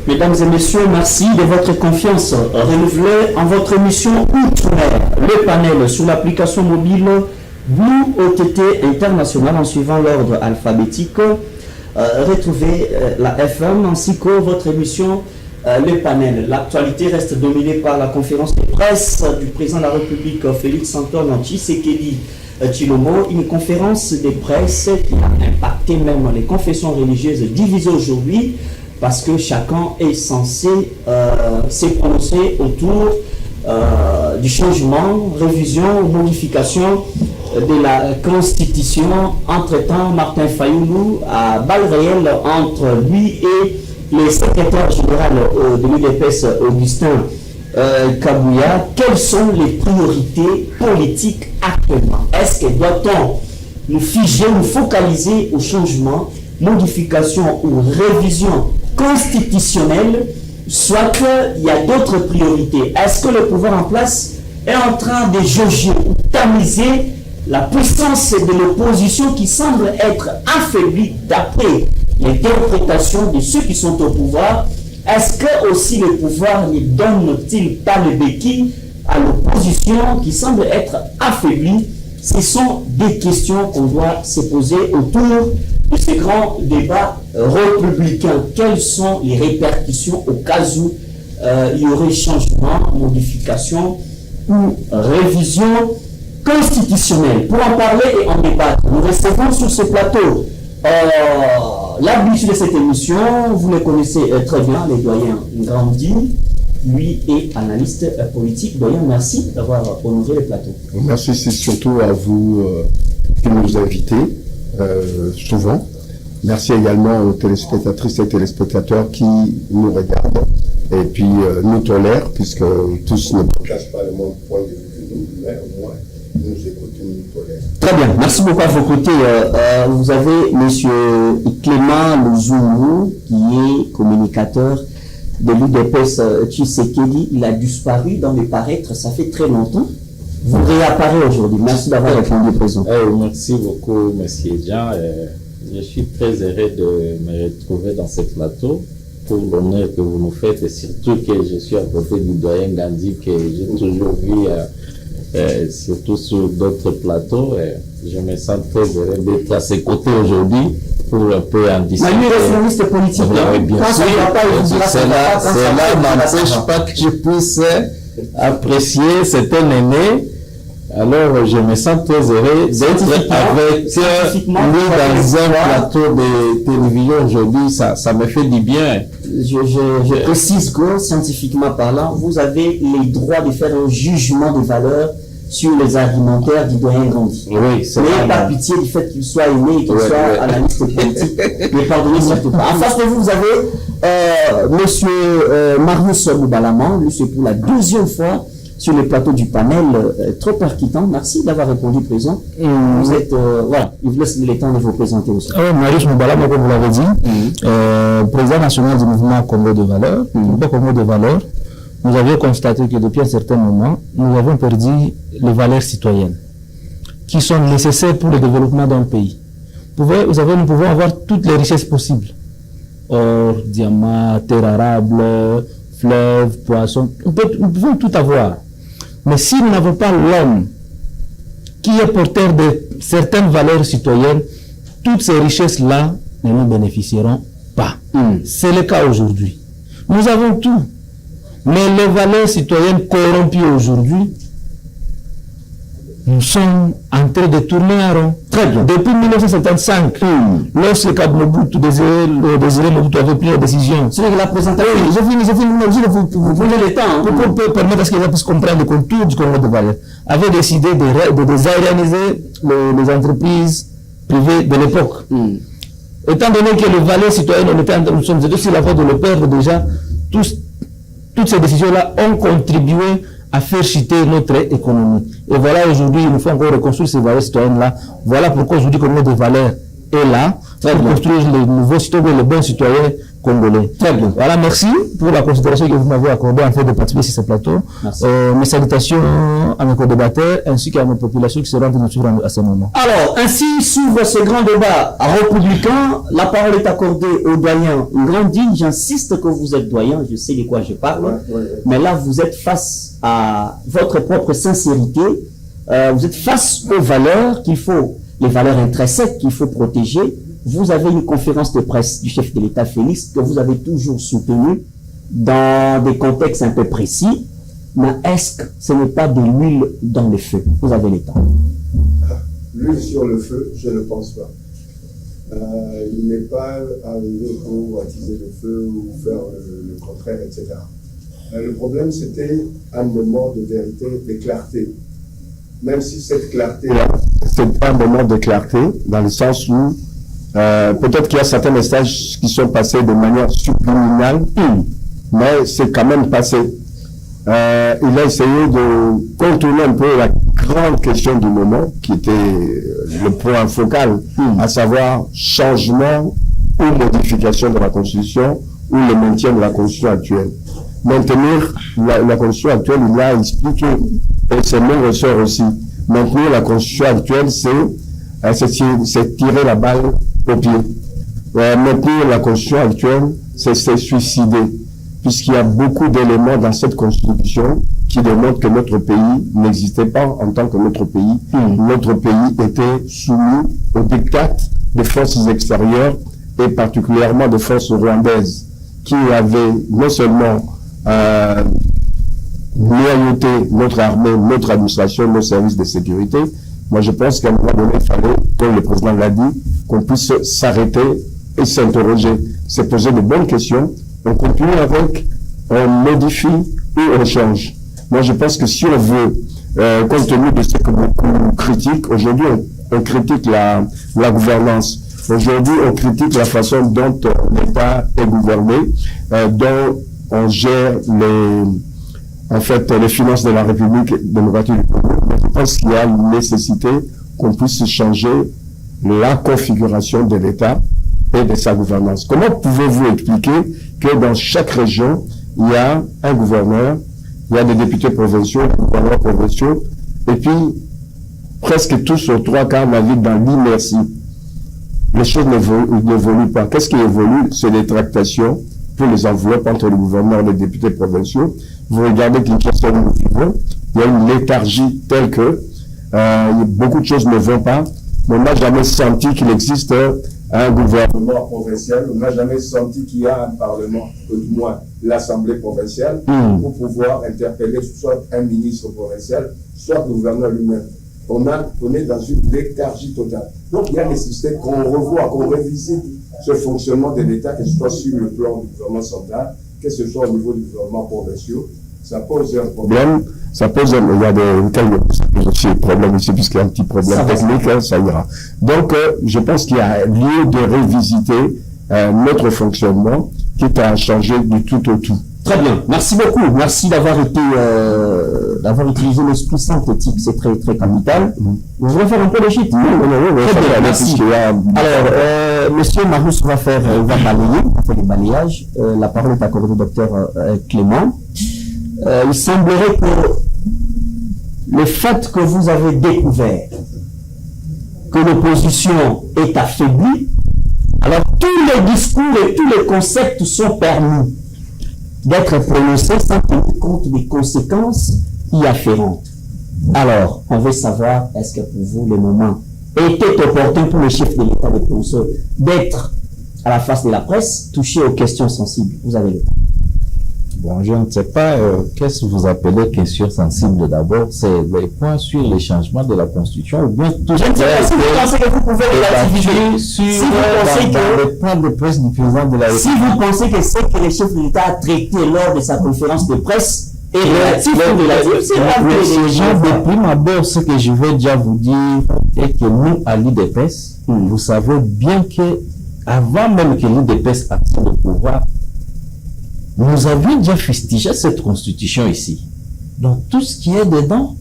Mesdames et messieurs, merci de votre confiance renouvelée en votre émission Outre-mer, le panel sur l'application mobile Blue OTT International en suivant l'ordre alphabétique. Retrouvez la FM ainsi que votre émission le panel. L'actualité reste dominée par la conférence de presse du président de la République Félix-Antoine Tshisekedi Tshilombo, une conférence de presse qui a impacté même les confessions religieuses divisées aujourd'hui, parce que chacun est censé se prononcer autour du changement, révision ou modification de la Constitution. Entre-temps, Martin Fayoulou a balle réelle entre lui et le secrétaire général de l'UDPS, Augustin Kabouya. Quelles sont les priorités politiques actuellement? Est-ce que doit-on nous figer, nous focaliser au changement, modification ou révision constitutionnelle, soit qu'il y a d'autres priorités? Est-ce que le pouvoir en place est en train de jauger ou tamiser la puissance de l'opposition qui semble être affaiblie d'après l'interprétation de ceux qui sont au pouvoir? Est-ce que aussi le pouvoir ne donne-t-il pas le béquille à l'opposition qui semble être affaiblie? Ce sont des questions qu'on doit se poser autour de ces grands débats républicains. Quelles sont les répercussions au cas où il y aurait changement, modification ou révision constitutionnelle? Pour en parler et en débattre, nous recevons sur ce plateau l'habitude de cette émission. Vous le connaissez très bien, le doyen Grandi. Lui est analyste politique. Doyen, merci d'avoir honoré le plateau. Merci, c'est surtout à vous qui nous invitez souvent. Merci également aux téléspectatrices et téléspectateurs qui nous regardent et puis nous tolèrent, puisque tous ne partagent pas le même point de vue que nous, mais au moins nous écoutons, nous tolèrent. Très bien, merci beaucoup à vos côtés. Vous avez M. Clément Luzumu, qui est communicateur de l'UDPS Tshisekedi. Il a disparu dans les paraîtres, ça fait très longtemps. Vous réapparaissez aujourd'hui. Merci d'avoir répondu présent. Merci beaucoup, M. Jean. Je suis très heureux de me retrouver dans ce plateau pour l'honneur que vous nous faites, et surtout que je suis à côté du doyen Gandhi que j'ai toujours vu, surtout sur d'autres plateaux. Je me sens très heureux d'être à ses côtés aujourd'hui pour un peu en discuter. Mais lui, réformiste politique, bien sûr, cela n'empêche pas que je puisse apprécier cet aîné. Alors, je me sens très heureux d'être avec lui dans un plateau de télévision aujourd'hui. Ça me fait du bien. Je précise que, scientifiquement parlant, vous avez les droits de faire un jugement de valeur sur les argumentaires du doyen Gandhi. Oui, c'est vrai. N'ayez pas pitié du fait qu'il soit aimé et qu'il soit analyste politique. Ne pardonnez surtout pas. En face de vous, vous avez monsieur Marius Boubalaman. Lui, c'est pour la deuxième fois sur le plateau du panel, trop percutant. Merci d'avoir répondu présent. Vous êtes, voilà, il vous laisse le temps de vous présenter aussi. Marius Boubalaman, comme vous l'avez dit, président national du mouvement Congo de Valeurs. Le Congo de Valeurs, nous avions constaté que depuis un certain moment, nous avons perdu les valeurs citoyennes qui sont nécessaires pour le développement d'un pays. Nous pouvons avoir toutes les richesses possibles. Or, diamants, terres arables, fleuves, poissons, nous pouvons tout avoir. Mais si nous n'avons pas l'homme qui est porteur de certaines valeurs citoyennes, toutes ces richesses-là ne nous bénéficieront pas. C'est le cas aujourd'hui. Nous avons tout. Mais les valeurs citoyennes corrompues aujourd'hui, nous sommes en train de tourner en rond. Très bien. Depuis 1975, lorsque Mobutu Désiré Mobutu avait pris la décision. C'est la présentation. Oui, j'ai fini, vous prenez le temps pour permettre à ce qu'ils puissent comprendre le contour du Congo de Valeurs. Avait décidé de désaérianiser les entreprises privées de l'époque. Étant donné que les valeurs citoyennes, nous sommes sur la voie de le perdre déjà, toutes ces décisions-là ont contribué à faire chuter notre économie. Et voilà, aujourd'hui, il nous faut encore reconstruire ces valeurs citoyennes-là. Voilà pourquoi aujourd'hui, comme des valeurs est là, pour construire les nouveaux citoyens, les bons citoyens congolais. Très bien. Voilà, merci pour la considération que vous m'avez accordée en fait de participer sur ce plateau. Mes salutations à mes co-débatteurs ainsi qu'à mes populations qui seront de nous suivre à ce moment. Alors, ainsi s'ouvre ce grand débat républicain. La parole est accordée au doyen Grandine. J'insiste que vous êtes doyen, je sais de quoi je parle. Mais là, vous êtes face à votre propre sincérité. Vous êtes face aux valeurs les valeurs intrinsèques qu'il faut protéger. Vous avez une conférence de presse du chef de l'État Félix que vous avez toujours soutenue dans des contextes un peu précis. Mais est-ce que ce n'est pas de l'huile dans le feu? Vous avez le temps. L'huile sur le feu, je ne pense pas. Il n'est pas arrivé pour attiser le feu ou faire le contraire, etc. Le problème, c'était un moment de vérité, de clarté. Même si cette clarté-là, c'est pas un moment de clarté, dans le sens où peut-être qu'il y a certains messages qui sont passés de manière subliminale, mais c'est quand même passé. Il a essayé de contourner un peu la grande question du moment, qui était le point focal, à savoir changement ou modification de la Constitution, ou le maintien de la Constitution actuelle. Maintenir la Constitution actuelle, il a expliqué, et c'est mon ressort aussi, maintenir la Constitution actuelle, c'est tirer la balle au pied. Maintenir la Constitution actuelle, c'est se suicider, puisqu'il y a beaucoup d'éléments dans cette Constitution qui démontrent que notre pays n'existait pas en tant que notre pays. Notre pays était soumis au diktat des forces extérieures et particulièrement des forces rwandaises qui avaient non seulement loyauté notre armée, notre administration, nos services de sécurité. Moi, je pense qu'à un moment donné, il fallait, comme le président l'a dit, qu'on puisse s'arrêter et s'interroger, se poser de bonnes questions. On continue avec, on modifie ou on change. Moi, je pense que si on veut, compte tenu de ce que beaucoup critiquent, aujourd'hui, on critique la gouvernance. Aujourd'hui, on critique la façon dont l'État est gouverné, dont on gère les finances de la République démocratique du Congo. Je pense qu'il y a une nécessité qu'on puisse changer la configuration de l'État et de sa gouvernance. Comment pouvez-vous expliquer que dans chaque région, il y a un gouverneur, il y a des députés provinciaux, des gouverneurs provinciaux, et puis presque tous aux trois quarts naviguent dans l'inertie. Les choses n'évoluent pas. Qu'est-ce qui évolue? C'est les tractations pour les enveloppes entre les gouverneurs et les députés provinciaux. Vous regardez Kinshasa, nous vivons, il y a une léthargie telle que beaucoup de choses ne vont pas. On n'a jamais senti qu'il existe un gouvernement provincial, on n'a jamais senti qu'il y a un parlement, ou du moins l'Assemblée provinciale, pour pouvoir interpeller soit un ministre provincial, soit le gouverneur lui-même. On est dans une léthargie totale. Donc il y a nécessité qu'on revoie, qu'on révisite ce fonctionnement de l'État, que ce soit sur le plan du gouvernement central, que ce soit au niveau du gouvernement provincial. Ça pose un problème. Il y a des problèmes ici, puisqu'il y a un petit problème technique, ça ira. Donc, je pense qu'il y a lieu de révisiter notre fonctionnement, quitte à changer du tout au tout. Très bien, merci beaucoup. Merci d'avoir utilisé l'esprit synthétique, c'est très, très capital. Vous voulez faire un peu de shit? Oui, merci. Alors, monsieur Marus va balayer, on fait le balayage. La parole est accordée au docteur Clément. Il semblerait que le fait que vous avez découvert que l'opposition est affaiblie, alors tous les discours et tous les concepts sont permis d'être prononcés sans tenir compte des conséquences y afférentes. Alors, on veut savoir, est-ce que pour vous, le moment était opportun pour le chef de l'État de Conso d'être à la face de la presse, touché aux questions sensibles? Vous avez le temps. Bon, je ne sais pas qu'est-ce que vous appelez question sensible d'abord, c'est les points sur les changements de la Constitution ou bien tout ça. Je ne sais pas si vous pensez que vous pouvez relativiser sur le point de presse du président de la République. Si vous pensez que ce que le chef de l'État a traité lors de sa conférence de presse est relatif ou relatif, c'est de prime abord, ce que je vais déjà vous dire est que nous, à l'IDPS, vous savez bien que avant même que l'UDPS accède au pouvoir, nous avions déjà fustigé cette constitution ici. Donc tout ce qui est dedans,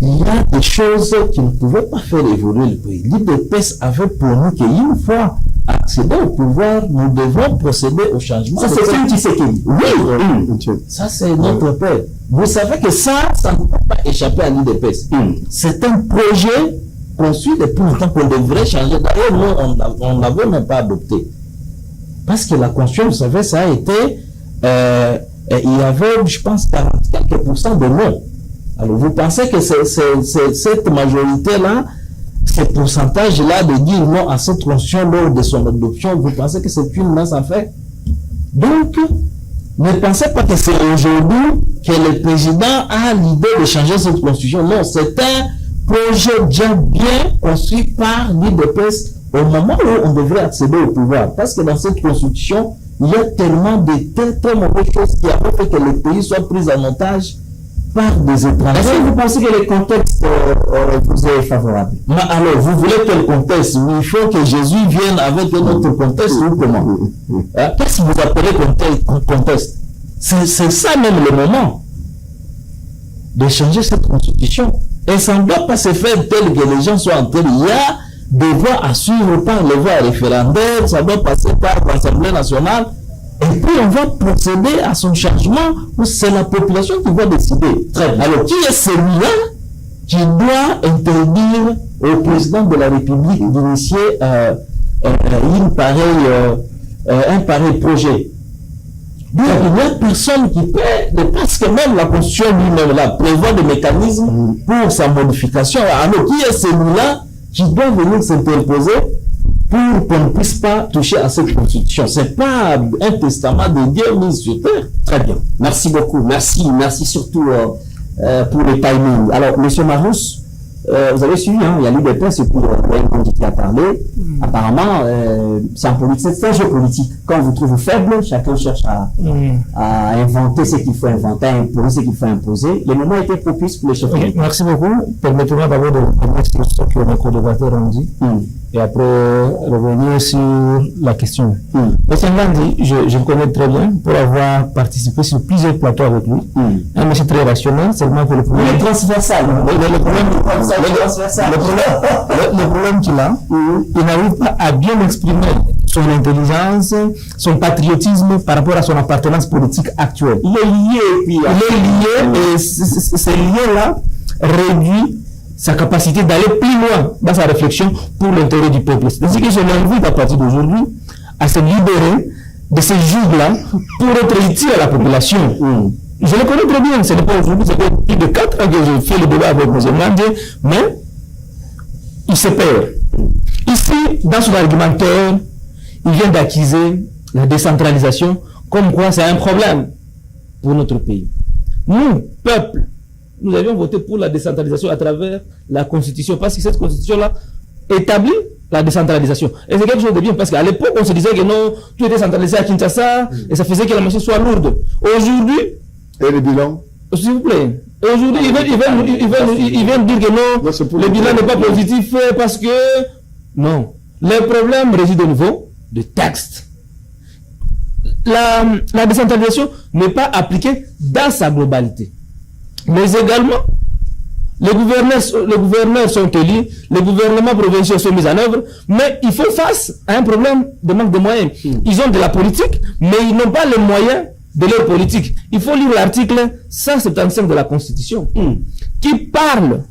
il y a des choses qui ne pouvaient pas faire évoluer le pays. L'UDPS avait pour nous qu'une fois accéder au pouvoir, nous devons procéder au changement. Ça, c'est ce qui s'est dit. Oui, ça c'est notre père. Vous savez que ça ne peut pas échapper à l'UDPS. C'est un projet conçu depuis longtemps qu'on devrait changer. D'ailleurs, nous, on n'avait même pas adopté. Parce que la Constitution, vous savez, ça a été... il y avait, je pense, 40 quelques % de non. Alors, vous pensez que cette majorité-là, ce pourcentage-là de dire non à cette Constitution lors de son adoption, vous pensez que c'est une mince affaire? Donc, ne pensez pas que c'est aujourd'hui que le président a l'idée de changer cette Constitution. Non, c'est un projet déjà bien construit par l'UDPS au moment où on devrait accéder au pouvoir. Parce que dans cette Constitution, il y a tellement de très mauvaises choses qui ont fait que le pays soit pris en otage par des étrangers. Est-ce que vous pensez que le contexte vous est favorable? Alors, vous voulez quel contexte? Il faut que Jésus vienne avec un autre contexte ou comment? Qu'est-ce que vous appelez contexte? C'est ça même le moment de changer cette constitution. Et ça ne doit pas se faire tel que les gens soient en train. Il y a des voies à suivre par les voies référendaires, ça doit passer par l'Assemblée nationale. Et puis on va procéder à son changement où c'est la population qui va décider. Très bien. Alors qui est celui-là qui doit interdire au président de la République d'initier un pareil projet? Donc il n'y a personne qui peut, parce que même la Constitution lui-même là prévoit des mécanismes pour sa modification. Alors qui est celui-là qui doit venir s'interposer pour qu'on ne puisse pas toucher à cette constitution? C'est pas un testament de Dieu mis sur terre. Très bien. Merci beaucoup. Merci surtout pour le timing. Alors, monsieur Marous, vous avez suivi, il y a l'UDPS et puis qui a parlé. Apparemment, c'est un jeu politique. Quand on vous trouve faible, chacun cherche à inventer ce qu'il faut inventer, à imposer ce qu'il faut imposer. Le moment était propice pour les chefs. Okay, merci beaucoup. Permettez-moi d'abord de remettre ce que nos co-débatteurs ont dit et après revenir sur la question. Monsieur Ngandi, je le connais très bien pour avoir participé sur plusieurs plateaux avec lui. Un monsieur très rationnel, seulement que le problème... Il est transversal. Le problème qu'il a, il n'arrive pas à bien exprimer son intelligence, son patriotisme par rapport à son appartenance politique actuelle. Il est lié, et ce lien-là réduit sa capacité d'aller plus loin dans sa réflexion pour l'intérêt du peuple. C'est-à-dire que je l'invite à partir d'aujourd'hui à se libérer de ces jougs-là pour être utile à la population. Je le connais très bien, ce n'est pas aujourd'hui, ça fait plus de 4 ans que je fais le débat avec M. Ngandé, mais il se perd. Ici, dans son argumentaire, il vient d'accuser la décentralisation comme quoi c'est un problème pour notre pays. Nous, peuple, nous avions voté pour la décentralisation à travers la Constitution, parce que cette Constitution-là établit la décentralisation. Et c'est quelque chose de bien, parce qu'à l'époque, on se disait que non, tout était centralisé à Kinshasa, et ça faisait que la machine soit lourde. Aujourd'hui... Et le bilan? S'il vous plaît. Aujourd'hui, il vient dire que non, le bilan n'est pas positif parce que... Non. Le problème réside au niveau de texte. La décentralisation n'est pas appliquée dans sa globalité. Mais également, les gouverneurs sont élus, les gouvernements provinciaux sont mis en œuvre, mais il faut face à un problème de manque de moyens. Ils ont de la politique, mais ils n'ont pas les moyens de leur politique. Il faut lire l'article 175 de la Constitution, qui parle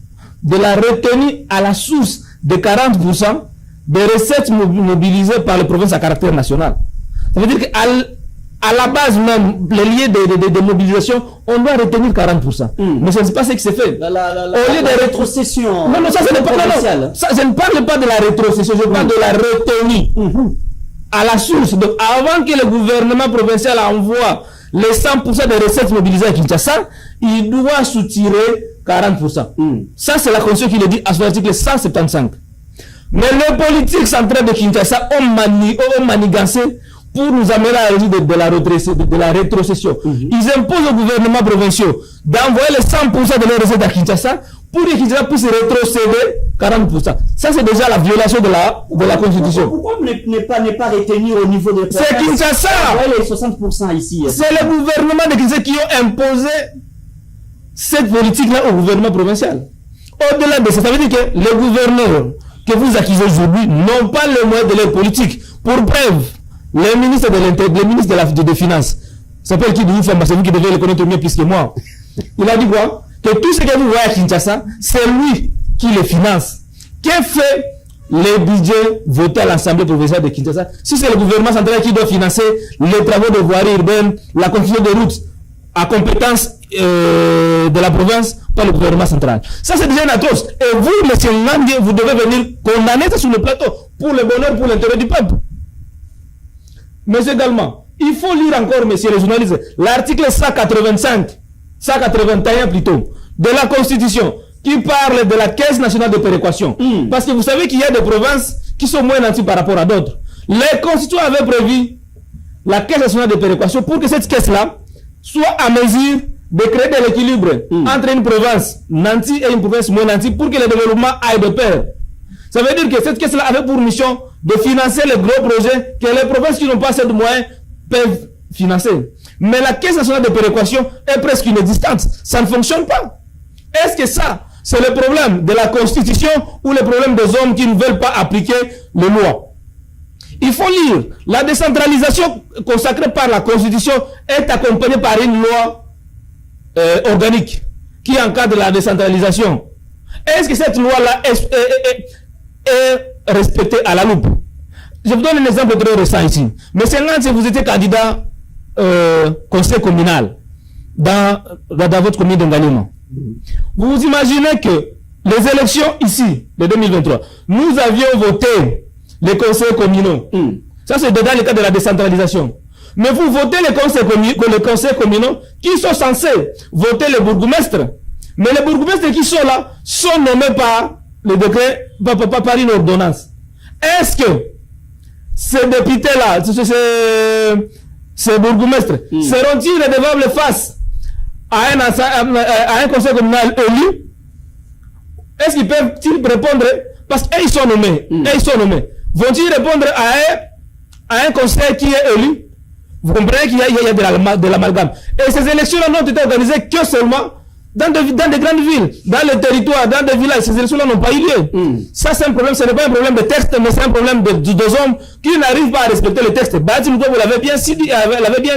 de la retenue à la source de 40% des recettes mobilisées par les provinces à caractère national. Ça veut dire qu'à la base même, les liens de mobilisation, on doit retenir 40%. Mais ce n'est pas ce qui s'est fait. Au lieu de rétrocession. Non, ça, ce n'est pas, ça, je ne parle pas de la rétrocession, je parle de la retenue à la source. Donc, avant que le gouvernement provincial envoie les 100% des recettes mobilisées à Kinshasa, il doit soutirer 40%. Ça, c'est la Constitution qui le dit à son article 175. Mais les politiques centrales de Kinshasa ont manigancé pour nous amener à la logique de la rétrocession. Ils imposent aux gouvernements provinciaux d'envoyer les 100% de leurs recettes à Kinshasa pour que Kinshasa puisse rétrocéder 40%. Ça, c'est déjà la violation de la Constitution. Pourquoi ne pas retenir au niveau des C'est Kinshasa. Les 60% ici. C'est le gouvernement de Kinshasa qui ont imposé cette politique-là au gouvernement provincial. Au-delà de ça, ça veut dire que les gouverneurs que vous accusez aujourd'hui n'ont pas le moyen de leur politique. Pour preuve, les ministres de l'Intérieur, les ministres des Finances, ça s'appelle qui de vous faire, c'est vous qui devez le connaître mieux plus que moi. Il a dit quoi? Que tout ce que vous voyez à Kinshasa, c'est lui qui les finance. Qu'a fait les budgets votés à l'Assemblée provinciale de Kinshasa? Si c'est le gouvernement central qui doit financer les travaux de voirie urbaine, la construction de routes à compétence de la province par le gouvernement central. Ça, c'est déjà une atroce. Et vous, monsieur Nandi, vous devez venir condamner ça sur le plateau pour le bonheur, pour l'intérêt du peuple. Mais également, il faut lire encore, messieurs les journalistes, l'article 181 plutôt, de la Constitution, qui parle de la Caisse nationale de péréquation. Parce que vous savez qu'il y a des provinces qui sont moins nantis par rapport à d'autres. Les constituants avaient prévu la Caisse nationale de péréquation pour que cette caisse-là soit à mesure de créer de l'équilibre entre une province nantie et une province moins nantie pour que le développement aille de pair. Ça veut dire que cette caisse-là avait pour mission de financer les gros projets que les provinces qui n'ont pas assez de moyens peuvent financer. Mais la Caisse nationale de péréquation est presque inexistante. Ça ne fonctionne pas. Est-ce que ça, c'est le problème de la Constitution ou le problème des hommes qui ne veulent pas appliquer les lois? Il faut lire. La décentralisation consacrée par la Constitution est accompagnée par une loi organique qui encadre la décentralisation. Est-ce que cette loi-là est respectée à la loupe? Je vous donne un exemple très récent ici. Monsieur Nance, vous étiez candidat conseil communal dans votre commune d'Engalema. Vous vous imaginez que les élections ici, de 2023, nous avions voté les conseils communaux. Ça, c'est dans le cadre de la décentralisation. Mais vous votez les conseils communaux qui sont censés voter les bourgmestres. Mais les bourgmestres qui sont là sont nommés par le décret, par une ordonnance. Est-ce que ces députés-là, ces bourgmestres, seront-ils redevables face à un conseil communal élu? Est-ce qu'ils peuvent-ils répondre? Parce qu'ils sont nommés. Vont-ils répondre à un conseil qui est élu? Vous comprenez qu'il y a de l'amalgame. Et ces élections-là n'ont été organisées que seulement dans des grandes villes, dans les territoires, dans des villages. Ces élections-là n'ont pas eu lieu. Ça, c'est un problème. Ce n'est pas un problème de texte, mais c'est un problème des hommes qui n'arrivent pas à respecter le texte. Bati Mouko, vous l'avez bien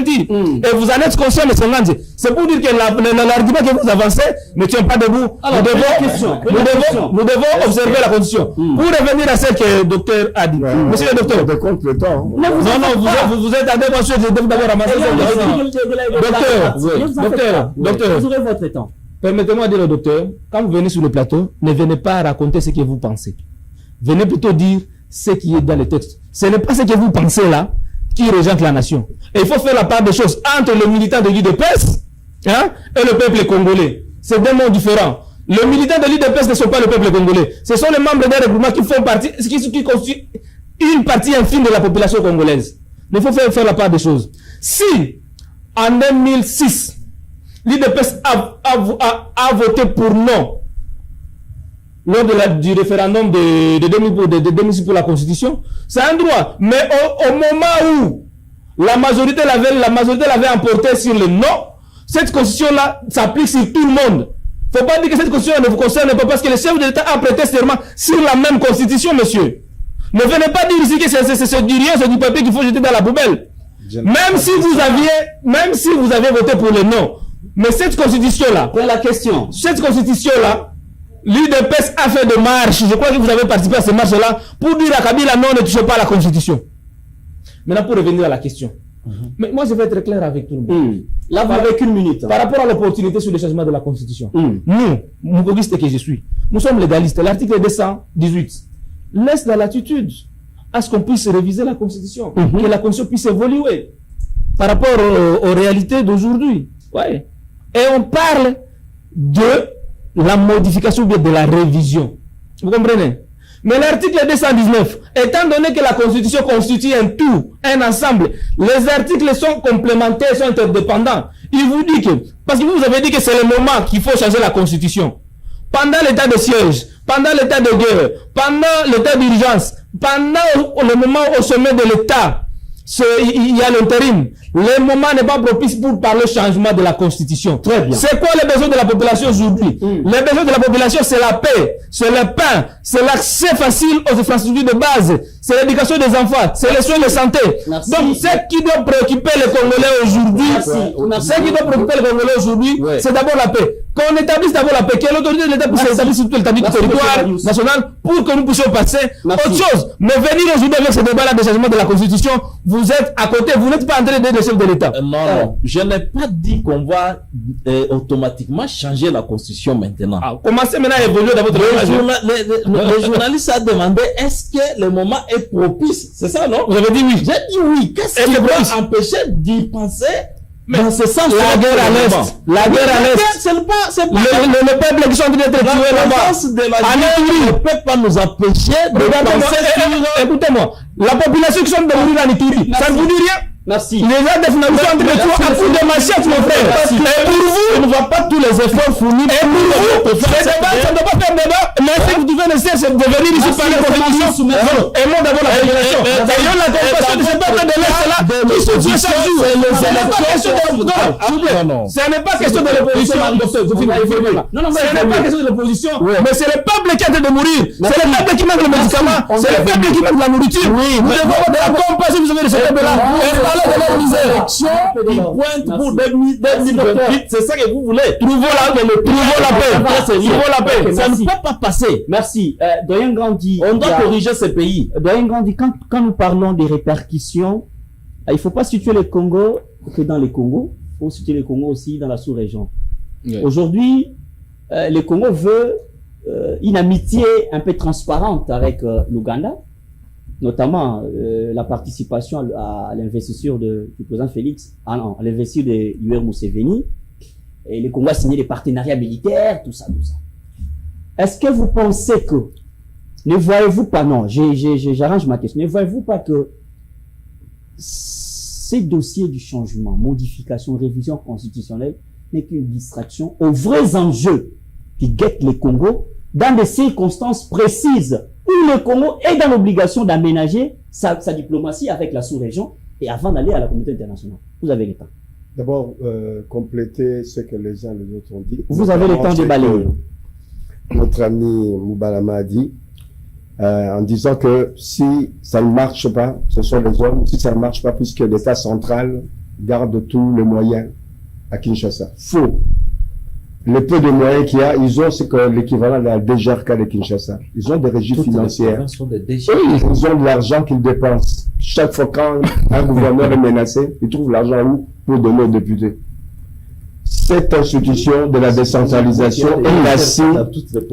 dit. Et vous en êtes conscient, M. Ngandji. C'est pour dire que l'argument que vous avancez ne tient pas debout. Alors, nous devons observer la Constitution. Pour revenir à ce que le docteur a dit. Monsieur le docteur. Vous êtes à deux mentions, je devais d'abord ramasser docteur. Vous aurez votre temps. Permettez-moi de dire au docteur, quand vous venez sur le plateau, ne venez pas raconter ce que vous pensez. Venez plutôt dire ce qui est dans le texte. Ce n'est pas ce que vous pensez là qui rejette la nation. Et il faut faire la part des choses entre le militant de l'UDPS et le peuple congolais. C'est deux mondes différents. Les militants de l'UDPS ne sont pas le peuple congolais. Ce sont les membres d'un regroupement qui font partie, qui constituent une partie infime de la population congolaise. Il faut faire la part des choses. Si, en 2006, l'UDPS a voté pour non lors du référendum de 2006 pour la Constitution, c'est un droit. Mais au moment où la majorité l'avait emporté sur le non, cette Constitution-là s'applique sur tout le monde. Il ne faut pas dire que cette Constitution ne vous concerne pas parce que le chef de l'État a prêté serment sur la même Constitution, monsieur. Ne venez pas dire ici que c'est du rien, c'est du papier qu'il faut jeter dans la poubelle. Même si vous avez voté pour le non. Mais cette Constitution-là, cette Constitution-là, l'UDPS a fait des marches. Je crois que vous avez participé à ces marches-là pour dire à Kabila non, ne touchez pas à la Constitution. Maintenant, pour revenir à la question. Mais moi, je vais être clair avec tout le monde. Là, vous avez qu'une minute. Par rapport à l'opportunité sur le changement de la Constitution. Nous, mougogiste que je suis, nous sommes légalistes. L'article 218 laisse la latitude à ce qu'on puisse réviser la Constitution. Que la Constitution puisse évoluer par rapport aux réalités d'aujourd'hui. Ouais. Et on parle de la modification ou bien de la révision. Vous comprenez? Mais l'article 219, étant donné que la Constitution constitue un tout, un ensemble, les articles sont complémentaires, sont interdépendants. Il vous dit que, parce que vous avez dit que c'est le moment qu'il faut changer la Constitution. Pendant l'état de siège, pendant l'état de guerre, pendant l'état d'urgence, pendant le moment au sommet de l'État, il y a l'intérim. Le moment n'est pas propice pour parler changement de la Constitution. Très bien. C'est quoi les besoins de la population aujourd'hui? Les besoins de la population, c'est la paix, c'est le pain, c'est l'accès facile aux infrastructures de base, c'est l'éducation des enfants, c'est les soins de santé. Merci. Donc, ce qui doit préoccuper les Congolais aujourd'hui, ce qui doit préoccuper les Congolais aujourd'hui, c'est d'abord la paix. Qu'on établisse d'abord la paix, que l'autorité de l'État puisse établir sur tout le territoire national pour que nous puissions passer autre chose. Mais venir aujourd'hui avec ce débat-là de changement de la Constitution, vous êtes à côté, vous n'êtes pas en train d'aider le chef de l'État. Non, je n'ai pas dit qu'on va automatiquement changer la Constitution maintenant. Commencez maintenant à évoluer dans votre Le journaliste a demandé est-ce que le moment est propice? C'est ça, non? Vous avez dit oui. J'ai dit oui. Qu'est-ce qui va empêcher d'y penser dans ce sens? La guerre à l'Est. La guerre à l'Est. C'est pas le peuple qui sont en train d'être tués là-bas. Ne peut pas nous empêcher de penser. Écoutez-moi. La population qui sont de mourir en Ituri, ça ne vous dit rien? Merci. Les gens de finalement sont en train de tuer à coup de machette, mon frère. Et pour vous, on ne voit pas tous les efforts fournis. Et pour vous, ce débat, ça ne doit pas faire débat. Mais ce que vous devez laisser, c'est de venir ici parler de constitution. Et moi d'abord la population. Ayons la compassion de ce peuple de l'Est là, qui se tue chaque jour. Ce n'est pas question de l'opposition. Non, ce n'est pas question de l'opposition. Mais c'est le peuple qui est en train de mourir. C'est le peuple qui manque le médicament. C'est le peuple qui manque la nourriture. Nous devons avoir de la compassion vis-à-vis de ce peuple-là. Qui pointe pour 2028, c'est ça que vous voulez. Trouvons la paix. Ça ne peut pas passer. Merci. Doyen Grandi. On doit corriger ce pays. Doyen Grandi, quand nous parlons des répercussions, il ne faut pas situer le Congo que dans le Congo. Il faut situer le Congo aussi dans la sous-région. Oui. Aujourd'hui, le Congo veut une amitié un peu transparente avec l'Ouganda, notamment la participation à l'investiture du président Félix, à l'investiture de Yoweri Museveni, et le Congo a signé des partenariats militaires, tout ça. Est-ce que vous pensez que, ne voyez-vous pas, non, j'arrange ma question, ne voyez-vous pas que ces dossiers du changement, modification, révision constitutionnelle, n'est qu'une distraction aux vrais enjeux qui guettent le Congo dans des circonstances précises où le Congo est dans l'obligation d'aménager sa diplomatie avec la sous-région et avant d'aller à la communauté internationale. Vous avez le temps. D'abord, compléter ce que les uns et les autres ont dit. Vous avez le temps de balayer. Notre ami Moubalama a dit, en disant que si ça ne marche pas, ce sont les hommes, si ça ne marche pas, puisque l'État central garde tous les moyens à Kinshasa. Faux. Le peu de moyens qu'il y a, ils ont ce que l'équivalent de la DGRK de Kinshasa. Ils ont des régies financières. Ils ont de l'argent qu'ils dépensent. Chaque fois quand un gouverneur est menacé, ils trouvent l'argent où pour donner aux députés. Cette institution de la décentralisation est assise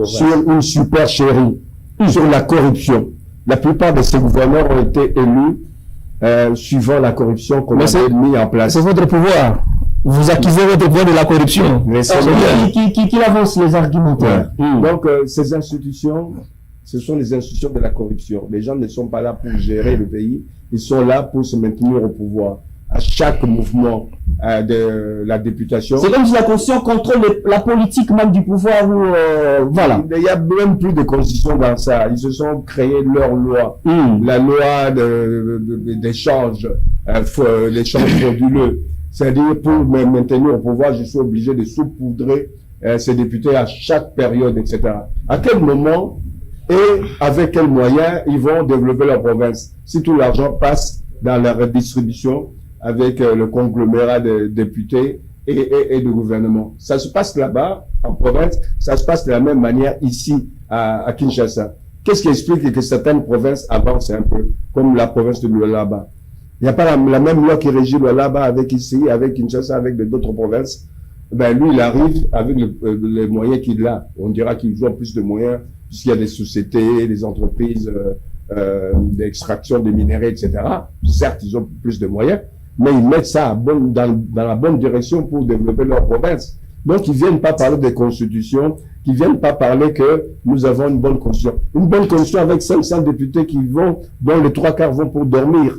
sur une supercherie, sur la corruption. La plupart de ces gouverneurs ont été élus suivant la corruption qu'on avait mis en place. C'est votre pouvoir. Vous accusez votre pouvoir de la corruption. Qui avance les argumentaires. Donc, ces institutions, ce sont les institutions de la corruption. Les gens ne sont pas là pour gérer le pays. Ils sont là pour se maintenir au pouvoir. À chaque mouvement de la députation. C'est comme si la Constitution contrôle la politique même du pouvoir. Voilà. Il y a même plus de constitution dans ça. Ils se sont créés leur loi. La loi d'échange, l'échange frauduleux. C'est-à-dire, pour me maintenir au pouvoir, je suis obligé de saupoudrer ces députés à chaque période, etc. À quel moment et avec quels moyens ils vont développer leur province? Si tout l'argent passe dans la redistribution avec le conglomérat de députés et de gouvernement. Ça se passe là-bas, en province, ça se passe de la même manière ici, à Kinshasa. Qu'est-ce qui explique que certaines provinces avancent un peu, comme la province de Lualaba? Il n'y a pas la même loi qui régit Lualaba avec ici, avec Kinshasa, avec d'autres provinces. Ben, lui, il arrive avec les moyens qu'il a. On dira qu'ils ont plus de moyens, puisqu'il y a des sociétés, des entreprises d'extraction des minéraux, etc. Certes, ils ont plus de moyens, mais ils mettent ça dans la bonne direction pour développer leur province. Donc, ils viennent pas parler des constitutions, qui viennent pas parler que nous avons une bonne constitution. Une bonne constitution avec 500 députés qui vont, dont les 3/4 vont pour dormir.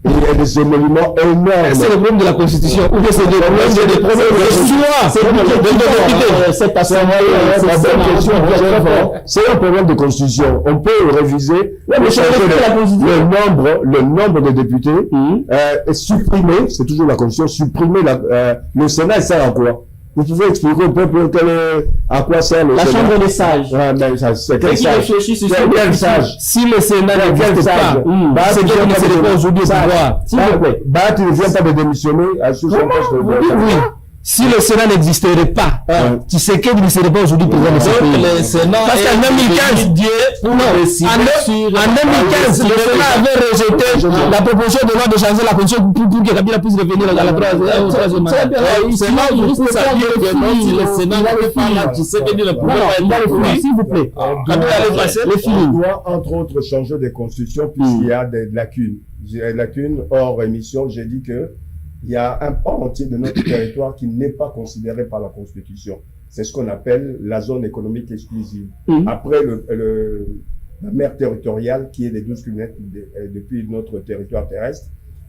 Et il y a des émoluments énormes. C'est le problème de la Constitution. Ou bien c'est des problèmes de choix. Cette assemblée, c'est un problème de constitution. On peut réviser, le nombre de députés, supprimer, c'est toujours la constitution, supprimer le Sénat, il sert à quoi? Vous pouvez expliquer au peuple à quoi sert le la Sénat? chambre des sages. Ouais, mais ça, c'est quel Qui sage? réfléchit sur C'est quel sage? Si le Sénat n'existe pas, c'est qu'il ne serait pas aujourd'hui au pouvoir. S'il vous plaît. Tu ne viens pas de démissionner sous son poste de Oui. Si le Sénat n'existerait pas, Tshisekedi ne serait pas aujourd'hui président de ce pays. Parce qu'en 2015, en 2015, le Sénat avait rejeté la proposition de loi de changer la constitution pour que Kabila puisse revenir dans la troisième mandat. C'est là où vous saviez que si le Sénat n'avait pas là, Tshisekedi ne pouvait pas être. S'il vous plaît. Kabila allait passer. On doit, entre autres, changer de constitution puisqu'il y a des lacunes. Des lacunes hors émission. J'ai dit que il y a un pan entier de notre territoire qui n'est pas considéré par la Constitution. C'est ce qu'on appelle la zone économique exclusive. Après la mer territoriale qui est de 12 km depuis notre territoire terrestre,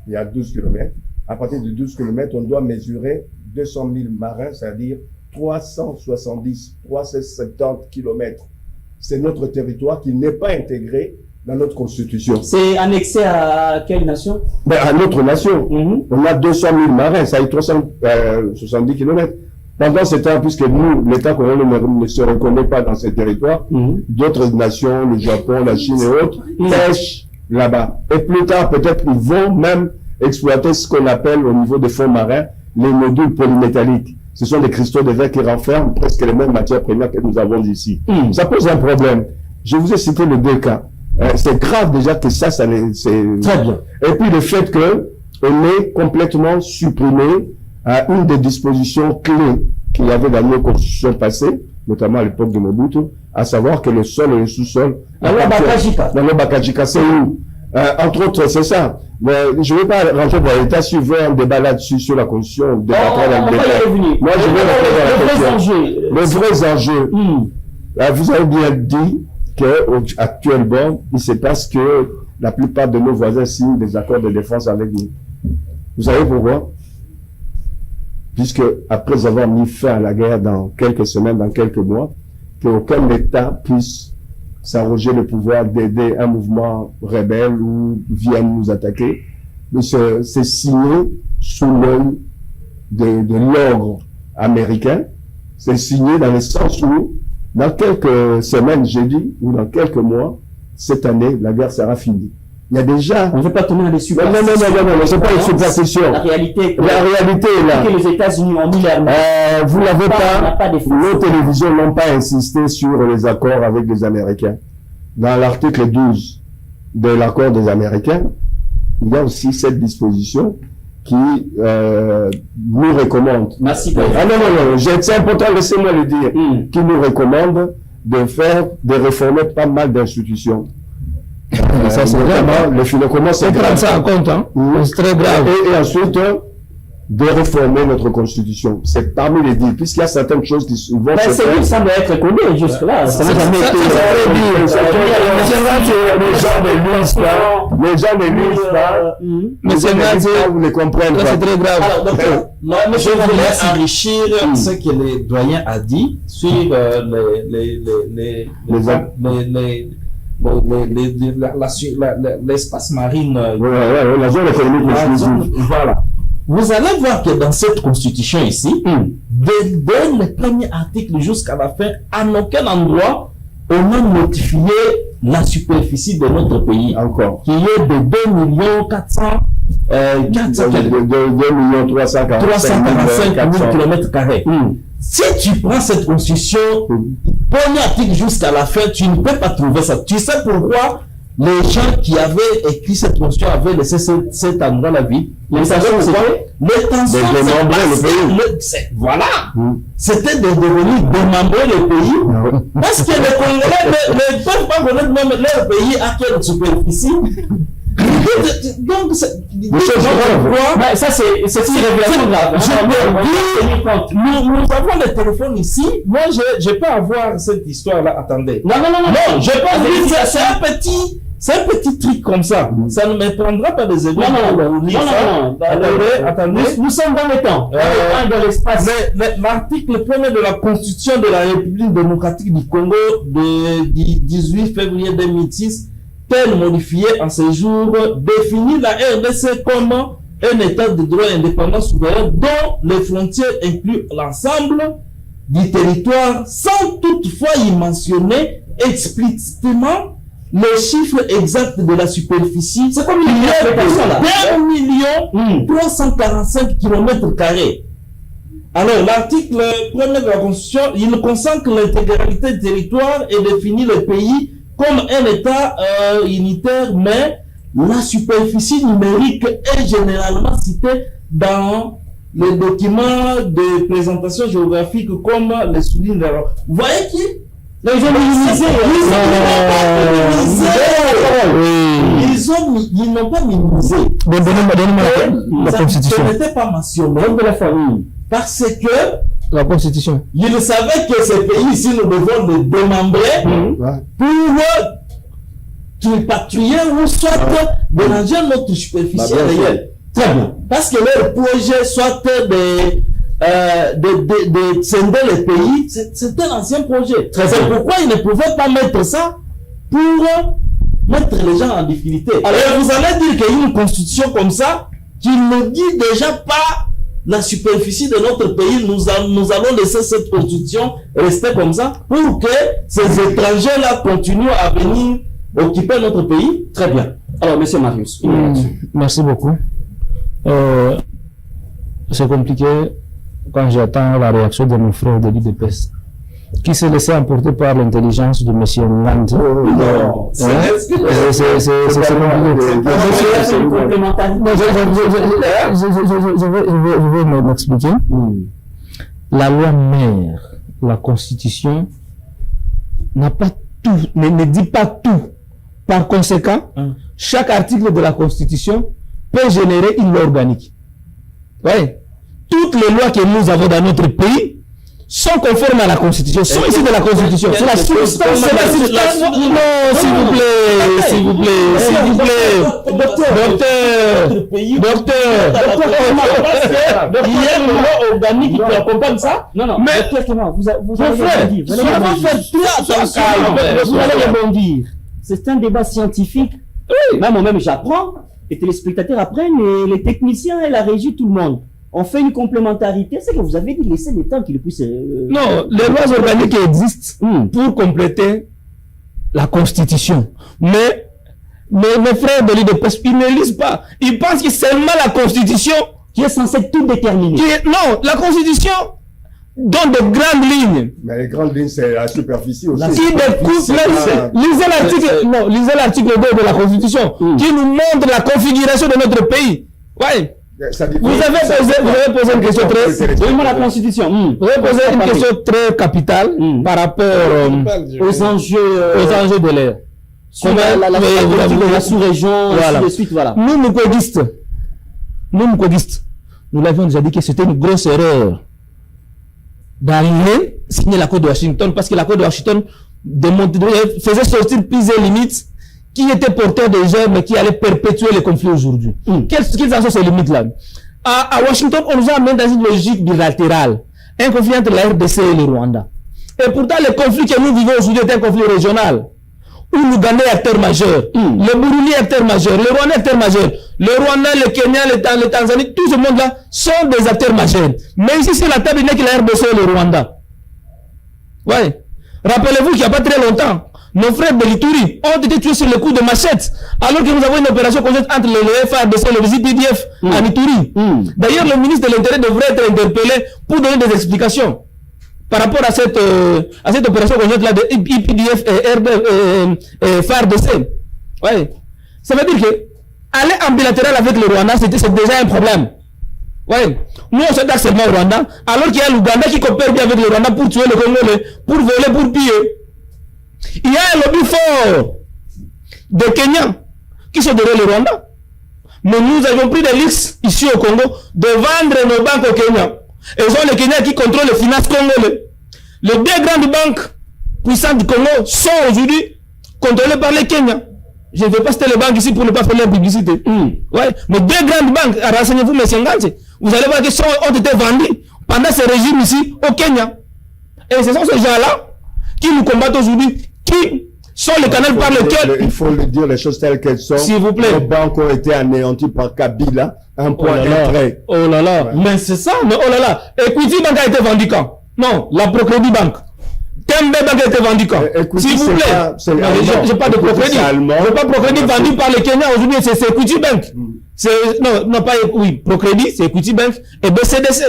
il y a 12 km. À partir de 12 km, on doit mesurer 200 000 marins, c'est-à-dire 370 km. C'est notre territoire qui n'est pas intégré dans notre constitution. C'est annexé à quelle nation? À notre nation. On a 200 000 marins, ça a 370 km. Pendant ce temps, puisque nous, l'État congolais ne se reconnaît pas dans ces territoires, d'autres nations, le Japon, la Chine et autres, pêchent là-bas. Et plus tard, peut-être, ils vont même exploiter ce qu'on appelle au niveau des fonds marins, les modules polymétalliques. Ce sont des cristaux de verre qui renferment presque les mêmes matières premières que nous avons ici. Ça pose un problème. Je vous ai cité les deux cas. C'est grave déjà que c'est très bien. Et puis le fait que on ait complètement supprimé une des dispositions clés qu'il y avait dans nos constitutions passées, notamment à l'époque de Mobutu, à savoir que le sol et le sous-sol. Dans le Bakajika, c'est où? Entre autres, c'est ça. Mais je ne vais pas rentrer dans l'état si vous voulez un débat là-dessus sur la constitution. Moi, je vais rentrer dans la question. Les vrais enjeux. Vous avez bien dit qu'actuellement, il se passe que la plupart de nos voisins signent des accords de défense avec nous. Vous savez pourquoi? Puisque après avoir mis fin à la guerre dans quelques semaines, dans quelques mois, qu'aucun État puisse s'arroger le pouvoir d'aider un mouvement rebelle ou vienne nous attaquer, c'est signé sous l'œil de l'ordre américain. C'est signé dans le sens où dans quelques semaines, j'ai dit, ou dans quelques mois, cette année, la guerre sera finie. Il y a déjà... On ne veut pas tourner dans les superstitions. Non, c'est pas une superstition. La réalité est là. Que les États-Unis ont mis leur main. Vous l'avez pas. Nos télévisions n'ont pas insisté sur les accords avec les Américains. Dans l'article 12 de l'accord des Américains, il y a aussi cette disposition qui nous recommande. Merci. Non, c'est important, laissez-moi le dire. Qui nous recommande de faire, de réformer pas mal d'institutions. Ça, c'est grave. Le comment c'est prendre ça en compte, hein. C'est très grave. Et ensuite, de réformer notre constitution. C'est parmi les 10, puisqu'il y a certaines choses qui vont se faire. C'est ça doit être connu jusque-là. Ça n'a jamais été. Les gens ne lisent pas. Mais c'est grave. Vous ne comprenez pas. C'est très grave. Alors, je voulais enrichir ce que le doyen a dit sur l'espace marine. La zone économique exclusive. Voilà. Vous allez voir que dans cette constitution ici, dès le premier article jusqu'à la fin, à aucun endroit, on a notifié la superficie de notre pays. Encore. Qui est de 2,345,000 km². Si tu prends cette constitution, premier article jusqu'à la fin, tu ne peux pas trouver ça. Tu sais pourquoi les gens qui avaient écrit cette constitution avaient laissé cet endroit-là vide? Les tensions, voilà. C'était de devenir démembrer le pays. Parce que les Congolais ne peuvent pas connaître même leur pays à quelle superficie. Donc, Mais ça, c'est une révélation grave. Nous avons les téléphones ici. Moi, je peux avoir cette histoire-là. Attendez. Non, Je peux vous dire, c'est un petit truc comme ça. Ça ne me prendra pas des éléments. Non. Attendez. Nous sommes dans le temps. Dans l'espace. L'article 1er de la Constitution de la République démocratique du Congo du 18 février 2006, tel modifié en ce jour, définit la RDC comme un État de droit indépendant souverain dont les frontières incluent l'ensemble du territoire sans toutefois y mentionner explicitement le chiffre exact de la superficie. C'est comme une interprétation là. 1,345 km². Alors, l'article 1er de la Constitution, il consacre l'intégralité du territoire et définit le pays comme un État unitaire, mais la superficie numérique est généralement citée dans les documents de présentation géographique comme les souligne. Vous voyez qui? Ils ont minimisé. Ils n'ont pas minimisé. Donnez-moi la Constitution. Ça n'était pas mentionné De la famille. parce que La Constitution. ils savaient que ces pays ici, nous devons les démembrer pour tripatouiller ou soit déranger notre superficie réelle. Très bien. Parce que leur projet soit de scinder les pays, c'était l'ancien projet. C'est pourquoi ils ne pouvaient pas mettre ça pour mettre les gens en difficulté. Alors vous allez dire qu'il y a une constitution comme ça qui ne dit déjà pas la superficie de notre pays. Nous allons laisser cette constitution rester comme ça pour que ces étrangers-là continuent à venir occuper notre pays. Très bien. Alors, monsieur Marius. Merci beaucoup. C'est compliqué quand j'attends la réaction de mon frère de l'UDPS, qui s'est laissé emporter par l'intelligence de monsieur Ngandi. C'est je vais m'expliquer. La loi mère, la Constitution, n'a pas tout, ne dit pas tout. Par conséquent, chaque article de la Constitution peut générer une loi organique. Ouais. Toutes les lois que nous avons dans notre pays sont conformes à la Constitution, sont issues de la Constitution. C'est la substance, c'est la substance. Non, s'il vous plaît, s'il vous plaît, s'il vous plaît. Docteur, il y a une loi organique qui accompagne ça. Non, mais vous allez rebondir. C'est un débat scientifique. Même moi-même, j'apprends. Les téléspectateurs apprennent, et les techniciens et la régie, tout le monde. On fait une complémentarité. C'est que vous avez dit laisser le temps qu'il puisse. Non, les lois organiques existent pour compléter la Constitution. Mais mes frères de l'UDPS, ils ne lisent pas. Ils pensent que c'est seulement la Constitution qui est censée tout déterminer. Non, la Constitution donne de grandes lignes. Mais les grandes lignes, c'est la superficie aussi. Qui découpe, lisez l'article 2 de la Constitution, qui nous montre la configuration de notre pays. Ouais. Vous avez posé une question très... Donne-moi la Constitution. Vous avez posé une question très capitale par rapport aux enjeux de l'air. La sous-région, ainsi de suite, voilà. Nous, mukwégistes, nous l'avions déjà dit que c'était une grosse erreur d'arriver signer l'accord de Washington, parce que l'accord de Washington faisait sortir plusieurs limites qui étaient porteurs de germes mais qui allaient perpétuer les conflits aujourd'hui. Quelles sont ces limites-là? À Washington, on nous a amené dans une logique bilatérale, un conflit entre la RDC et le Rwanda. Et pourtant, le conflit que nous vivons aujourd'hui est un conflit régional, où l'Ouganda est acteur majeur, le Burundi est acteur majeur, le Rwanda est acteur majeur, le Rwanda, le Kenya, le Tanzanie, tout ce monde-là sont des acteurs majeurs. Mais ici, sur la table, il n'y a que la RDC et le Rwanda. Ouais. Rappelez-vous qu'il n'y a pas très longtemps, nos frères de l'Ituri ont été tués sur le coup de machette, alors que nous avons une opération conjointe entre le FARDC et le ZPDF en Ituri. D'ailleurs, le ministre de l'Intérieur devrait être interpellé pour donner des explications par rapport à cette opération conjointe-là de IPDF et FARDC. Ouais. Ça veut dire que aller en bilatéral avec le Rwanda, c'est déjà un problème. Ouais. Nous, on s'attaque seulement au Rwanda, alors qu'il y a l'Ouganda qui coopère bien avec le Rwanda pour tuer le Congolais, pour voler, pour piller. Il y a un lobby fort de Kenyans qui sont derrière le Rwanda. Mais nous avons pris des risques ici au Congo de vendre nos banques au Kenya. Et ce sont les Kenyans qui contrôlent les finances congolaises. Les deux grandes banques puissantes du Congo sont aujourd'hui contrôlées par les Kenyans. Je ne vais pas citer les banques ici pour ne pas faire la publicité. Ouais. Mais deux grandes banques, renseignez-vous, M. Ngati, vous allez voir qu'ils ont été vendus pendant ce régime ici au Kenya. Et ce sont ces gens-là qui nous combattent aujourd'hui, qui sont les canaux par lesquels... Il faut le dire les choses telles qu'elles sont. S'il vous plaît. Les banques ont été anéanties par Kabila, un point, un trait. Oh là là, ouais. Mais c'est ça, mais oh là là. Equity Bank a été vendu quand? Non, la Procrédit Bank. Tembe Bank a été vendu quand? S'il vous plaît. J'ai pas de Procrédit. Je pas Procrédit vendu par les Kenyans aujourd'hui, c'est Equity Bank. Non, pas, oui, Procrédit, c'est Equity Bank et BCDC.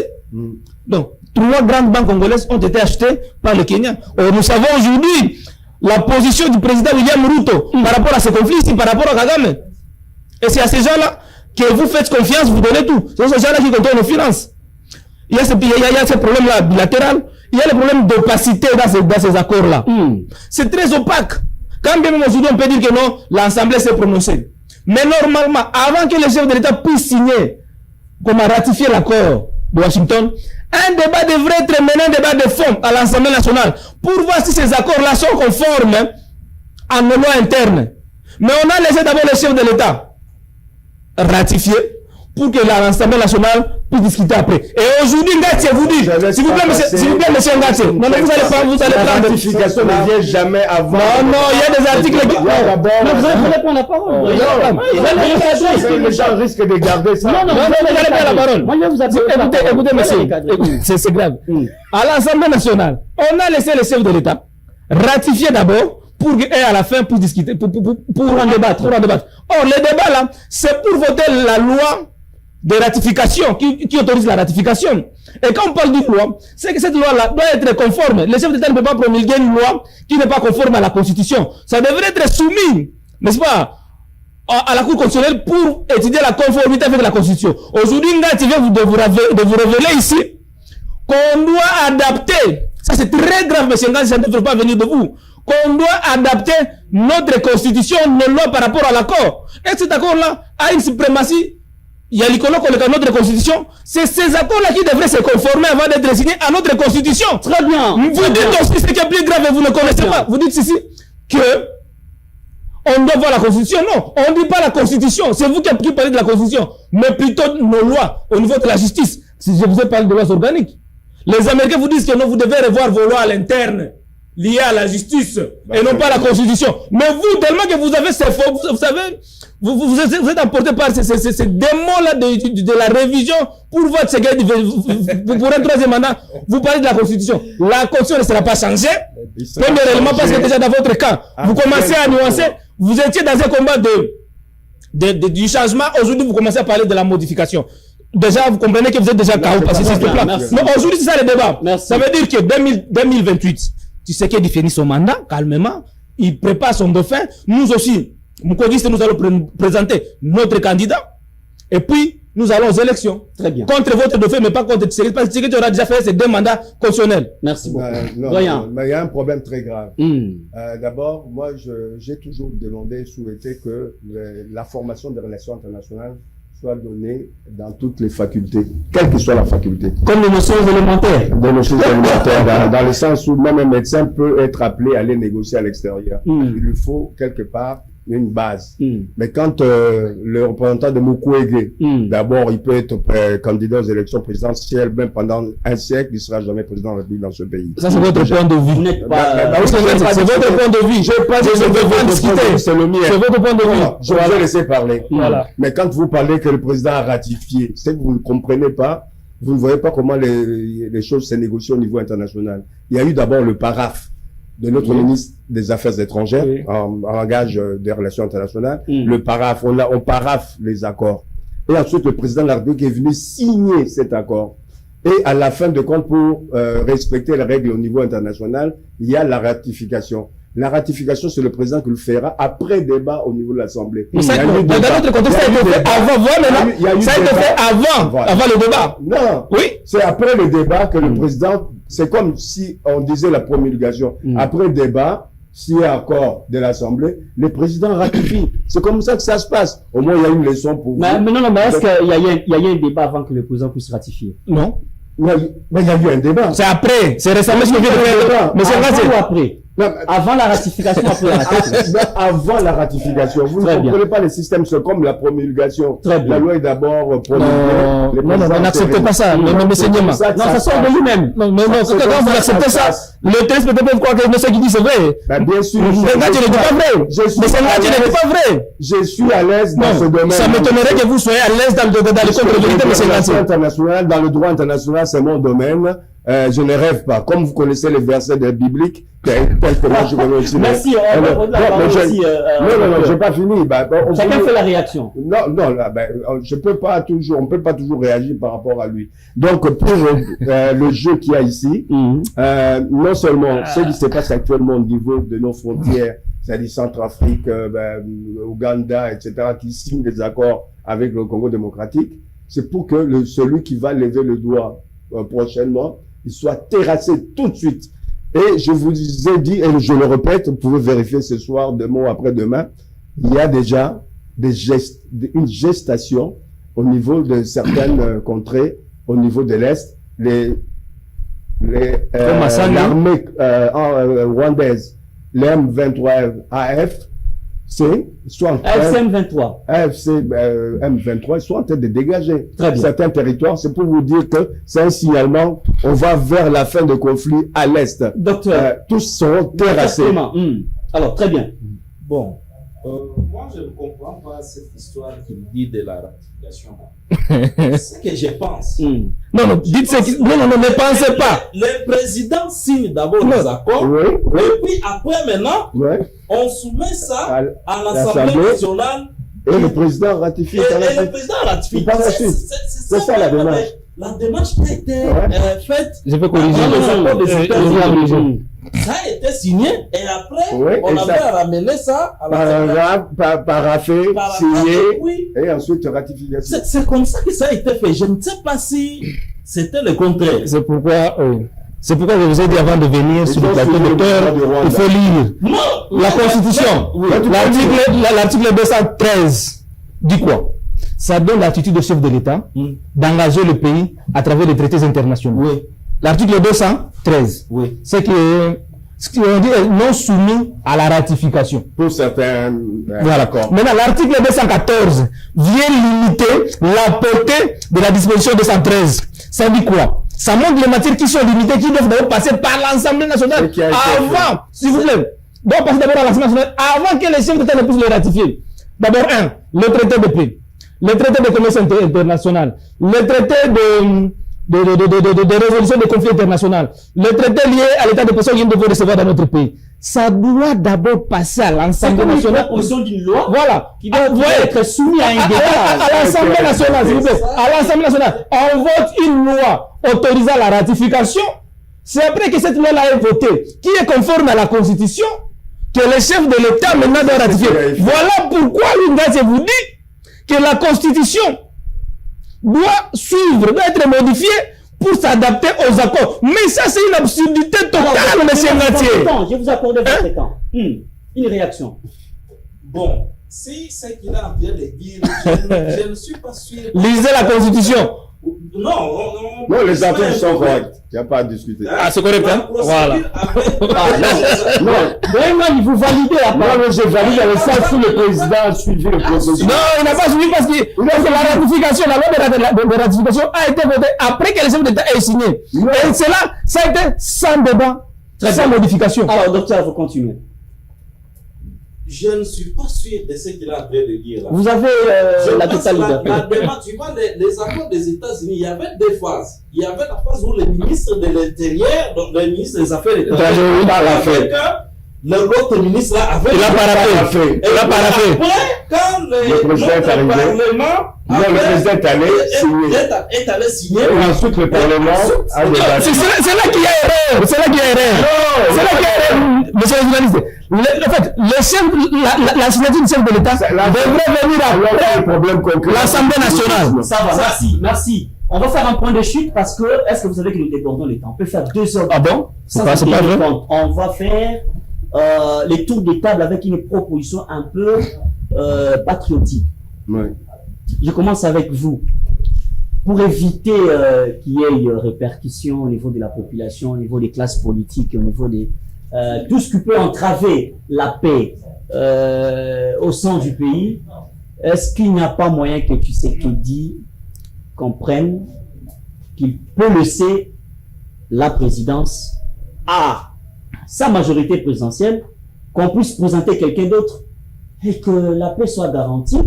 Donc, 3 grandes banques congolaises ont été achetées par les Kenyans. Nous savons aujourd'hui la position du président William Ruto par rapport à ce conflit ici, par rapport à Kagame. Et c'est à ces gens-là que vous faites confiance, vous donnez tout. Ce sont ces gens-là qui contrôlent nos finances. Il y a ce problème-là bilatéral. Il y a le problème d'opacité dans ces accords-là. C'est très opaque. Quand bien même aujourd'hui on peut dire que non, l'Assemblée s'est prononcée. Mais normalement, avant que le chef de l'État puisse signer, comme a ratifié l'accord de Washington, un débat devrait être mené, un débat de fond à l'Assemblée nationale pour voir si ces accords-là sont conformes à nos lois internes. Mais on a laissé d'abord le chef de l'État ratifier pour que l'Assemblée nationale puisse discuter après. Et aujourd'hui, Ngati, vous dit, s'il vous plaît, monsieur Ngati, non, mais vous allez prendre. La ratification ne vient jamais avant. Non, il y a des articles qui. Vous allez prendre la parole. Les gens risquent de garder ça. Non, vous allez prendre la parole. Moi, je vous ai écoutez, monsieur. C'est grave. À l'Assemblée nationale, on a laissé le chef de l'État ratifier d'abord et à la fin pour discuter, pour en débattre. Or, le débat là, c'est pour voter la loi de ratification, qui autorise la ratification. Et quand on parle d'une loi, c'est que cette loi-là doit être conforme. Le chef d'État ne peut pas promulguer une loi qui n'est pas conforme à la Constitution. Ça devrait être soumis, n'est-ce pas, à la Cour constitutionnelle pour étudier la conformité avec la Constitution. Aujourd'hui, Ngati vient de vous révéler ici qu'on doit adapter, ça c'est très grave, monsieur Ngati, ça ne devrait pas venir de vous, qu'on doit adapter notre Constitution, nos lois par rapport à l'accord. Et cet accord-là a une suprématie. Il y a l'icône de notre Constitution. C'est ces accords-là qui devraient se conformer avant d'être signés à notre Constitution. Très bien. Vous dites aussi ce qui est plus grave et vous ne connaissez pas. Vous dites ici que on doit voir la Constitution. Non, on ne dit pas la Constitution. C'est vous qui parlez de la Constitution. Mais plutôt nos lois au niveau de la justice. Si je vous ai parlé de lois organiques. Les Américains vous disent que non, vous devez revoir vos lois à l'interne, liées à la justice, et non pas à la Constitution. Mais vous, tellement que vous avez ces faux, vous savez, vous êtes emporté par ces démons-là de la révision pour votre secret, pour un troisième mandat, vous parlez de la Constitution. La Constitution ne sera pas changée, premièrement parce que déjà dans votre camp, vous commencez à nuancer, vous étiez dans un combat du changement, aujourd'hui vous commencez à parler de la modification. Déjà, vous comprenez que vous êtes déjà KO parce que c'est ce plan. Mais aujourd'hui, c'est ça le débat. Merci. Ça veut dire que 2028, tu sais qu'il finit son mandat, calmement, il prépare son dauphin. Nous aussi, nous allons présenter notre candidat. Et puis, nous allons aux élections. Très bien. Contre votre dauphin, mais pas contre Tshisekedi. Parce que Tshisekedi aura déjà fait ses 2 mandats constitutionnels. Merci beaucoup. Non, mais il y a un problème très grave. D'abord, moi, j'ai toujours demandé, souhaité que la formation des relations internationales soit donnée dans toutes les facultés, quelle que soit la faculté. Comme les notions élémentaires. Des notions élémentaires, dans le sens où même un médecin peut être appelé à aller négocier à l'extérieur. Il lui faut quelque part une base. Mais quand le représentant de Mukwege, d'abord, il peut être candidat aux élections présidentielles, même pendant un siècle, il ne sera jamais président de la République dans ce pays. Ça, c'est votre point de vue. Vous n'êtes pas... c'est votre point de vue. Je ne veux pas discuter. C'est le mien. C'est votre point de vue. Je vous ai laissé parler. Voilà. Mais quand vous parlez que le président a ratifié, c'est que vous ne comprenez pas, vous ne voyez pas comment les choses se négocient au niveau international. Il y a eu d'abord le paraphe de notre ministre des Affaires étrangères en langage des relations internationales. Le paraphe, on paraphe les accords. Et ensuite, le président de la République est venu signer cet accord. Et à la fin de compte, pour respecter les règles au niveau international, il y a la ratification. La ratification, c'est le président qui le fera après débat au niveau de l'Assemblée. Dans notre contexte, ça a été fait avant, ça a été fait avant le débat. Non. Oui. C'est après le débat que le président, c'est comme si on disait la promulgation. Après débat, s'il y a accord de l'Assemblée, le président ratifie. C'est comme ça que ça se passe. Au moins, il y a une leçon pour vous. Mais est-ce qu'il y a eu un débat avant que le président puisse ratifier? Non. Mais il y a eu un débat. C'est après. C'est récemment ce que je viens de faire. Mais c'est vrai, avant ou après? Avant la ratification, après la ratification. Avant la ratification. Vous ne comprenez pas les systèmes, c'est comme la promulgation. La loi est d'abord promulguée. Non, n'acceptez pas ça. Mais Seigneur, non, ça sort de lui-même. Non, quand vous acceptez ça, le téléspectateur peut croire que ce qu'il dit c'est vrai. Bien sûr. Mais là, tu ne dis pas vrai. Mais c'est là, tu ne dis pas vrai. Je suis à l'aise dans ce domaine. Ça m'étonnerait que vous soyez à l'aise dans le code de vérité, mais c'est international. Dans le droit international, c'est mon domaine. Je ne rêve pas. Comme vous connaissez les versets bibliques, tel que moi je connais aussi. Merci. Non, j'ai pas fini. Chacun fait la réaction. Non, je peux pas toujours, on peut pas toujours réagir par rapport à lui. Donc, pour le jeu qu'il y a ici, non seulement ce qui se passe actuellement au niveau de nos frontières, c'est-à-dire Centrafrique, Ouganda, etc., qui signent des accords avec le Congo démocratique, c'est pour que celui qui va lever le doigt prochainement, il soit terrassé tout de suite. Et je vous ai dit, et je le répète, vous pouvez vérifier ce soir, demain ou après-demain, il y a déjà une gestation au niveau de certaines contrées, au niveau de l'Est, l'armée rwandaise, les M23 AF, M23. M23, ils sont en train de dégager certains territoires. C'est pour vous dire que c'est un signalement. On va vers la fin de conflit à l'Est. Docteur. Tous seront terrassés. Alors, très bien. Bon. Moi, je ne comprends pas cette histoire qu'il dit de la ratification. Ce que je pense. Non, dites ce qui... Non, ne pensez pas. Le président signe d'abord les accords. Et puis après, maintenant, on soumet ça à l'Assemblée nationale. Et le président ratifie. Et le président ratifie. C'est ça la démarche. La démarche qui a été faite. Je peux corriger. Ça a été signé et après, on avait ramené ça à la paraffé, signé et ensuite ratification. C'est comme ça que ça a été fait. Je ne sais pas si c'était le contraire. C'est pourquoi je vous ai dit avant de venir sur le plateau de cœur, il faut lire la Constitution. L'article 213 dit quoi? Ça donne l'attitude au chef de l'État d'engager le pays à travers les traités internationaux. L'article 213, c'est ce qu'on dit est non soumis à la ratification. Pour certains. Voilà. Maintenant, l'article 214 vient limiter la portée de la disposition 213. Ça dit quoi? Ça montre les matières qui sont limitées, qui doivent d'abord passer par l'Assemblée nationale avant, s'il vous plaît. Donc, passer d'abord à l'Assemblée nationale avant que les chefs d'État ne puissent le ratifier. D'abord, le traité de paix, le traité de commerce international, le traité de résolution des conflits internationaux, le traité lié à l'état de personnes qui devons recevoir dans notre pays. Ça doit d'abord passer à l'Assemblée nationale. C'est une d'une loi. Voilà. Qui doit être soumis à un débat. À l'Assemblée nationale, s'il vous plaît. À l'Assemblée nationale. On vote une loi autorisant la ratification. C'est après que cette loi-là est votée, qui est conforme à la Constitution, que le chef de l'État maintenant doit ratifier. Voilà pourquoi je vous dit que la Constitution doit suivre, doit être modifiée pour s'adapter aux accords. Mais ça, c'est une absurdité totale, monsieur Ngatier. Je vous accorde votre temps. Une réaction. Bon, si c'est qu'il a envie de dire, je ne suis pas sûr. Lisez la Constitution. Non, les articles sont corrects. Il n'y a pas à discuter. C'est correct, hein? Voilà. Non, vous validez la parole. Non, je valide le sens où le président a suivi le processus. Non, il n'a pas suivi parce que la ratification, la loi de ratification a été votée après que le chef d'État ait signé. Et cela, ça a été sans débat, sans modification. Alors, docteur, vous continuez. Je ne suis pas sûr de ce qu'il a en train de dire là. Vous avez la totale liberté. Tu vois, les accords des États-Unis, il y avait deux phases. Il y avait la phase où le ministre de l'Intérieur, donc le ministre des Affaires étrangères, l'autre ministre là avait. Il a paraffé. Après, quand le président est arrivé, le président est allé signer. Et ensuite, le Parlement a débattu. C'est là qu'il y a erreur. C'est là qu'il y a erreur. Monsieur le journaliste, en fait, la signature du chef de l'État devrait venir après l'Assemblée nationale. Ça va, merci. On va faire un point de chute parce que, est-ce que vous savez que nous débordons les temps? On peut faire 2 heures. Ah bon? C'est pas vrai. On va faire les tours de table avec une proposition un peu patriotique. Oui. Je commence avec vous. Pour éviter qu'il y ait répercussions au niveau de la population, au niveau des classes politiques, au niveau de tout ce qui peut entraver la paix au sein du pays, est-ce qu'il n'y a pas moyen que Tshisekedi comprenne qu'il peut laisser la présidence à sa majorité présidentielle, qu'on puisse présenter quelqu'un d'autre et que la paix soit garantie,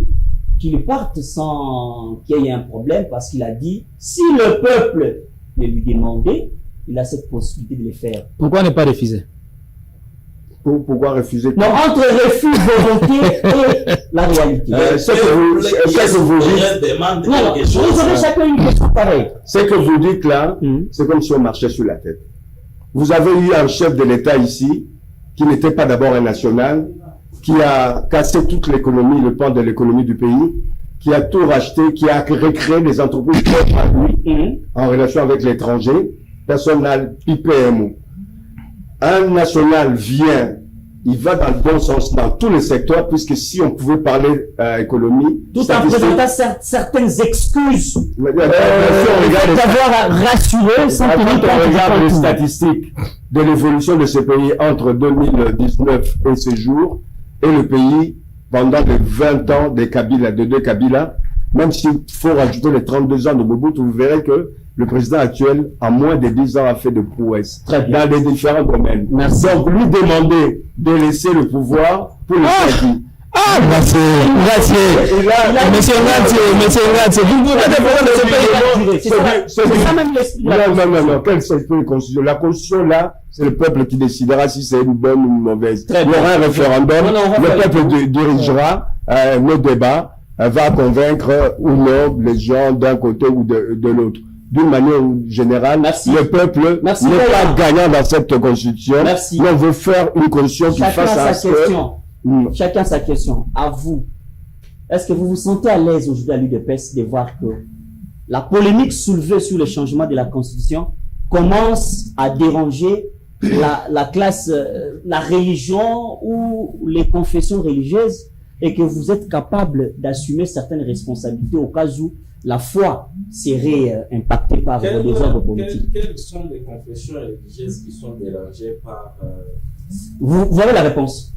qu'il parte sans qu'il y ait un problème, parce qu'il a dit, si le peuple le lui demandait, il a cette possibilité de le faire. Pourquoi ne pas refuser? Pourquoi refuser? Non, entre refus, volonté et la réalité. Ce que vous dites, Non, vous avez chacun une question pareille. ce que vous dites là, c'est comme si on marchait sur la tête. Vous avez eu un chef de l'État ici, qui n'était pas d'abord un national, qui a cassé toute l'économie, le pan de l'économie du pays, qui a tout racheté, qui a recréé des entreprises propres à lui, en relation avec l'étranger. Personne n'a pipé un mot. Un national vient, il va dans le bon sens dans tous les secteurs, puisque si on pouvait parler économie, Tout en présentant certaines excuses regarde d'avoir rassuré sans tenir compte on regarde les de tout. statistiques de l'évolution de ce pays entre 2019 et ce jour, et le pays, pendant les 20 ans des Kabila, de deux Kabila, même s'il faut rajouter les 32 ans de Mobutu, vous verrez que le président actuel, en moins de 10 ans, a fait de prouesses dans les différents domaines. Merci. Donc, lui demander de laisser le pouvoir pour le Tshisekedi. Ah, monsieur Ngati, vous êtes de ce pays. C'est ça même l'esprit. Non. Quelle c'est une constitution? La constitution, là, c'est le peuple qui décidera si c'est une bonne ou une mauvaise. Il y aura un référendum, le peuple dirigera nos débats, va convaincre ou non les gens d'un côté ou de l'autre. D'une manière générale, le peuple n'est pas gagnant dans cette constitution. Merci. Mais on veut faire une constitution qui fasse à ce que... Chacun sa question. À vous, est-ce que vous vous sentez à l'aise aujourd'hui à l'UDPS de voir que la polémique soulevée sur le changement de la Constitution commence à déranger la classe, la religion ou les confessions religieuses, et que vous êtes capable d'assumer certaines responsabilités au cas où la foi serait impactée par des ordres politiques? Quelles sont les confessions religieuses qui sont dérangées par... Vous avez la réponse.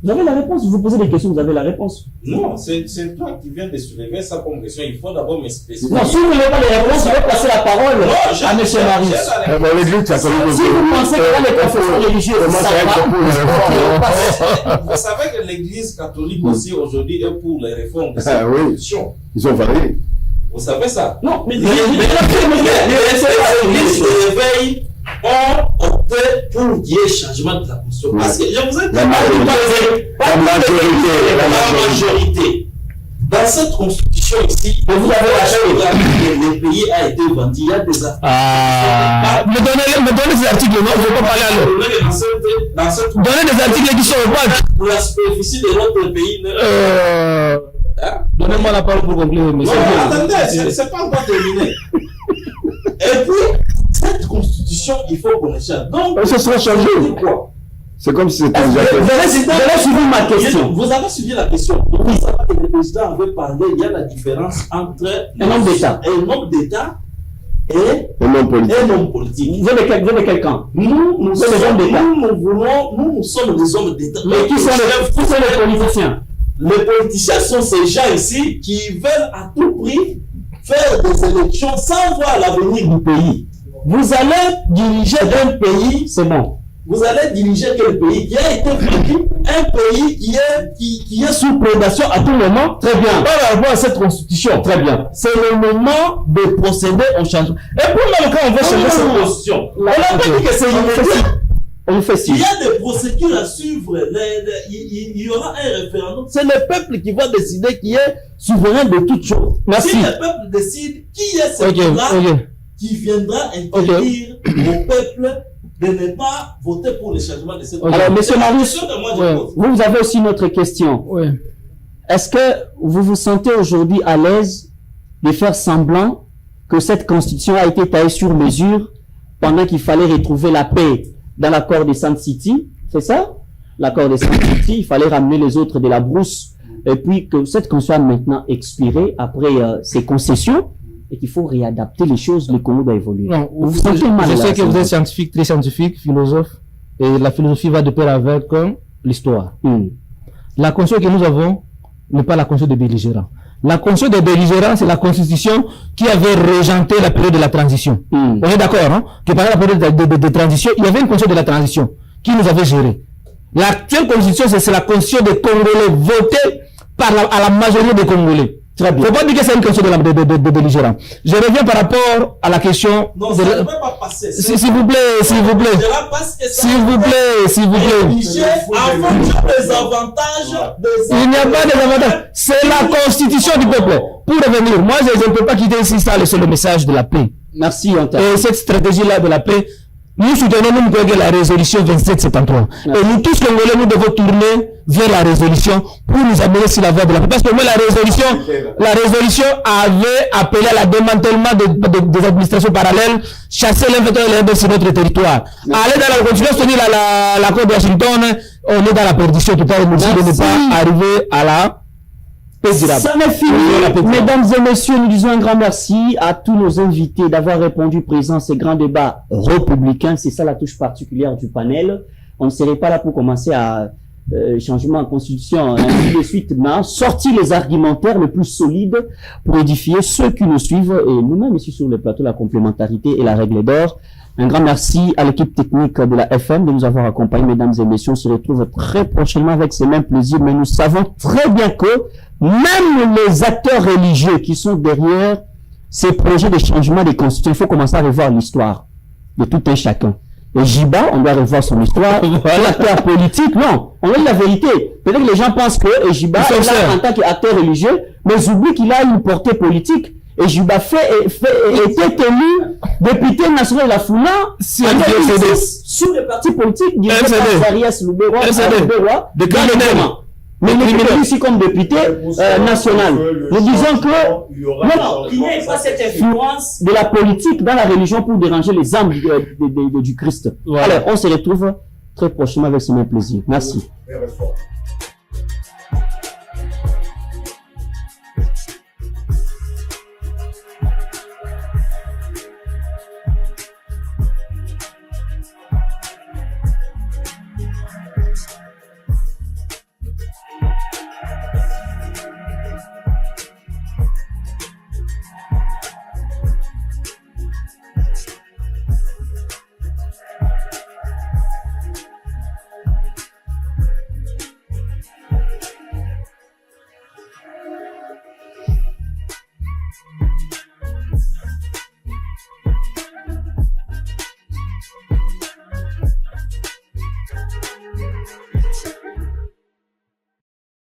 Vous avez la réponse. Vous posez des questions, vous avez la réponse. Non, c'est toi qui viens de soulever ça comme question. Il faut d'abord me spécifier. Non, si vous n'avez pas les réponses, je vais passer la parole à M. Marius. Si vous pensez que les confessions religieuses, ça va. Vous savez que l'Église catholique aussi aujourd'hui est pour les réformes de cette constitution. Ils ont varié. Vous savez ça? Non, mais l'Église de réveil ont opté pour qu'il y ait changement de la constitution. Parce que je vous ai dit, la majorité. Dans cette constitution ici, vous avez que le pays a été vendu. Il y a des articles. Me donnez ces articles, non, je ne veux pas parler à l'autre. Donnez des articles qui sont opaques. La superficie de notre pays. Donnez-moi la parole pour conclure, monsieur. Attendez, c'est pas encore terminé. Et puis, cette constitution, il faut qu'on échappe. Donc, ça sera changé. C'est comme si c'était déjà fait. Vous avez suivi ma question. Vous avez suivi la question. Donc, vous savez que le président avait parlé, il y a la différence entre un homme d'État et un homme politique. Vous êtes de quel camp? Nous sommes des hommes d'État. Mais qui sont les politiciens? Les politiciens sont ces gens ici qui veulent à tout prix faire des élections sans voir l'avenir du pays. Vous allez diriger un pays, c'est bon. Vous allez diriger quel pays qui a été vendu, un pays qui est sous prédation à tout moment. Très bien. Par rapport à cette constitution. Très bien. C'est le moment de procéder au changement. Et pour même quand on veut changer cette constitution, on n'a pas dit que c'est immédiat. On fait si. Il y a des procédures à suivre. Il y aura un référendum. C'est le peuple qui va décider qui est souverain de toutes choses. Merci. Si le peuple décide qui est celui-là qui viendra interdire au peuple de ne pas voter pour le changement de cette constitution. Alors, monsieur Marius, vous avez aussi une autre question. Oui. Est-ce que vous vous sentez aujourd'hui à l'aise de faire semblant que cette constitution a été taillée sur mesure pendant qu'il fallait retrouver la paix dans l'accord de Sand City? C'est ça? l'accord de Saint-Titi, il fallait ramener les autres de la brousse, et puis que cette constitution a maintenant expiré après ces concessions, et qu'il faut réadapter les choses, le Congo doit évoluer. Non, je sais que vous êtes scientifique, très scientifique, philosophe, et la philosophie va de pair avec l'histoire. La constitution que nous avons n'est pas la constitution des belligérants. La constitution des belligérants, c'est la constitution qui avait regenté la période de la transition. On est d'accord, hein? Que pendant la période de transition, il y avait une constitution de la transition qui nous avait géré. L'actuelle constitution, c'est la constitution des Congolais votée à la majorité des Congolais. Très bien. Faut pas dire que c'est une question de belligérants. Je reviens par rapport à la question. Non, ça ne peut pas passer. S'il vous plaît. S'il vous plaît. Avant les avantages il n'y a pas des avantages. C'est la constitution du peuple. Pour revenir, moi, je ne peux pas quitter ici ça, c'est le message de la paix. Merci, Anta. Et cette stratégie-là de la paix, nous soutenons même la résolution 2773. Et nous tous, Congolais, nous devons tourner vers la résolution pour nous amener sur la voie de la paix. Parce que moi, la résolution avait appelé à la démantèlement des administrations parallèles, chasser l'inventaire et les sur notre territoire. Aller dans la continuation, soutenir l'accord de Washington, on est dans la perdition totale et nous ne pas arriver à la paix durable. Ça n'est fini. Mesdames et messieurs, nous disons un grand merci à tous nos invités d'avoir répondu présent à ces grands débats républicains. C'est ça la touche particulière du panel. On ne serait pas là pour commencer à changement en constitution, ainsi de suite, mais sortir les argumentaires les plus solides pour édifier ceux qui nous suivent et nous-mêmes ici sur le plateau, la complémentarité et la règle d'or. Un grand merci à l'équipe technique de la FM de nous avoir accompagnés, mesdames et messieurs. On se retrouve très prochainement avec ces mêmes plaisirs, mais nous savons très bien que même les acteurs religieux qui sont derrière ces projets de changement des constitutions, il faut commencer à revoir l'histoire de tout un chacun. Et Jiba, on doit revoir son histoire. L'acteur politique, non. On a dit la vérité. Peut-être que les gens pensent que Jiba est là en tant qu'acteur religieux, mais ils oublient qu'il a une portée politique. Et Jiba était élu député national de la Founa sous le parti politique du Zarias Louberois de criminel. Mais il est ici comme député national. Nous disons que il n'y a pas cette influence de la politique dans la religion pour déranger les âmes du Christ. Alors, on se retrouve très prochainement avec ce même plaisir. Merci.